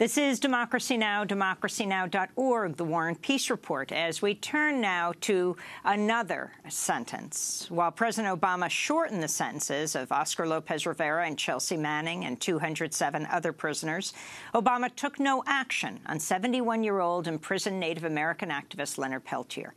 This is Democracy Now!, democracynow.org, the War and Peace Report, as we turn now to another sentence. While President Obama shortened the sentences of Oscar Lopez Rivera and Chelsea Manning and 207 other prisoners, Obama took no action on 71-year-old imprisoned Native American activist Leonard Peltier.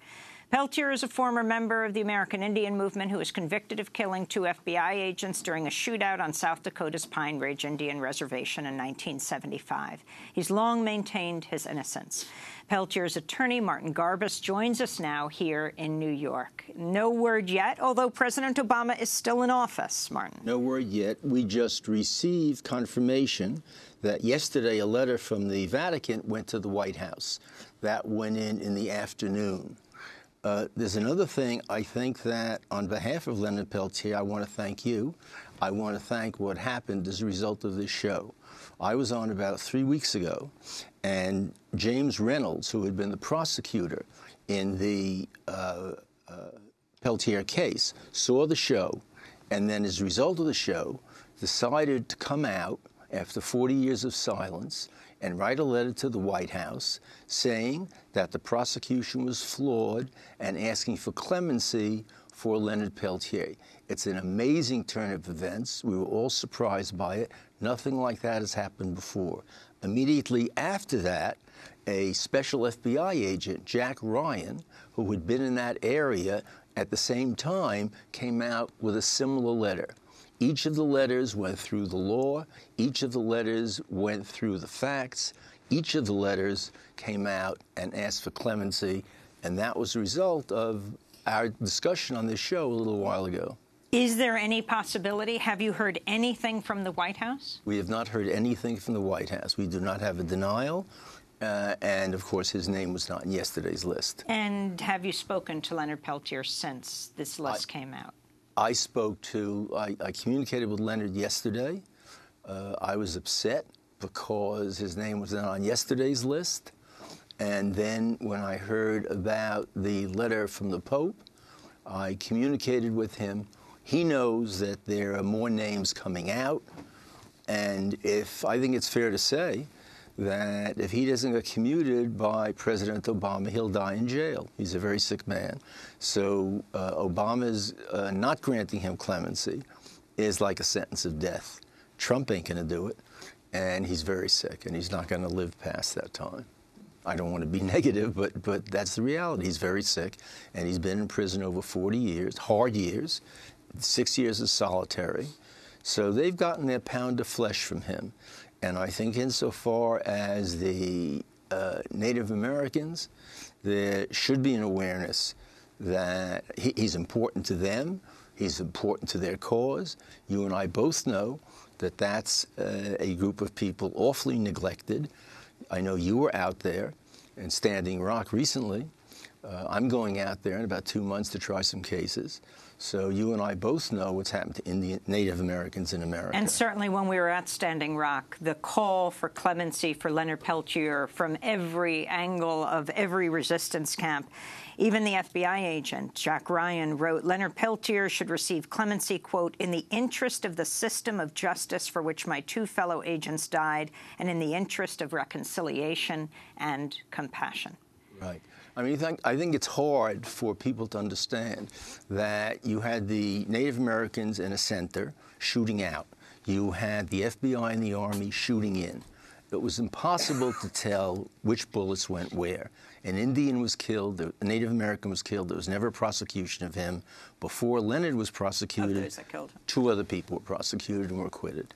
Peltier is a former member of the American Indian Movement who was convicted of killing 2 FBI agents during a shootout on South Dakota's Pine Ridge Indian Reservation in 1975. He's long maintained his innocence. Peltier's attorney, Martin Garbus, joins us now here in New York. No word yet, although President Obama is still in office, Martin. No word yet. We just received confirmation that yesterday a letter from the Vatican went to the White House. That went in the afternoon. There's another thing. I think that on behalf of Leonard Peltier, I want to thank you. I want to thank what happened as a result of this show. I was on about 3 weeks ago, and James Reynolds, who had been the prosecutor in the Peltier case, saw the show, and then as a result of the show, decided to come out after 40 years of silence and write a letter to the White House saying that the prosecution was flawed and asking for clemency for Leonard Peltier. It's an amazing turn of events. We were all surprised by it. Nothing like that has happened before. Immediately after that, a special FBI agent, Jack Ryan, who had been in that area at the same time, came out with a similar letter. Each of the letters went through the law. Each of the letters went through the facts. Each of the letters came out and asked for clemency, and that was a result of our discussion on this show a little while ago. Is there any possibility? Have you heard anything from the White House? We have not heard anything from the White House. We do not have a denial. And, of course, his name was not in yesterday's list. And have you spoken to Leonard Peltier since this list came out? I communicated with Leonard yesterday. I was upset because his name was not on yesterday's list. And then when I heard about the letter from the Pope, I communicated with him. He knows that there are more names coming out. And I think it's fair to say that if he doesn't get commuted by President Obama, he'll die in jail. He's a very sick man. So Obama's not granting him clemency is like a sentence of death. Trump ain't going to do it, and he's very sick, and he's not going to live past that time. I don't want to be negative, but that's the reality. He's very sick, and he's been in prison over 40 years, hard years, 6 years of solitary. So they've gotten their pound of flesh from him. And I think insofar as the Native Americans, there should be an awareness that he's important to them, he's important to their cause. You and I both know that that's a group of people awfully neglected. I know you were out there in Standing Rock recently. I'm going out there in about 2 months to try some cases. So you and I both know what's happened to Native Americans in America. And certainly when we were at Standing Rock, the call for clemency for Leonard Peltier from every angle of every resistance camp, even the FBI agent, Jack Ryan, wrote, Leonard Peltier should receive clemency, quote, in the interest of the system of justice for which my 2 fellow agents died, and in the interest of reconciliation and compassion. Right. I mean, I think it's hard for people to understand that you had the Native Americans in a center shooting out. You had the FBI and the Army shooting in. It was impossible to tell which bullets went where. An Indian was killed, a Native American was killed. There was never a prosecution of him. Before Leonard was prosecuted, 2 other people were prosecuted and were acquitted.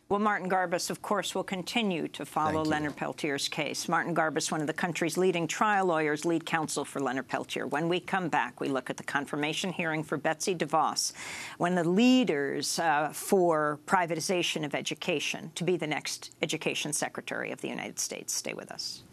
Well, Martin Garbus, of course, will continue to follow Leonard Peltier's case. Martin Garbus, one of the country's leading trial lawyers, lead counsel for Leonard Peltier. When we come back, we look at the confirmation hearing for Betsy DeVos, one of the leaders for privatization of education, to be the next Education Secretary of the United States. Stay with us.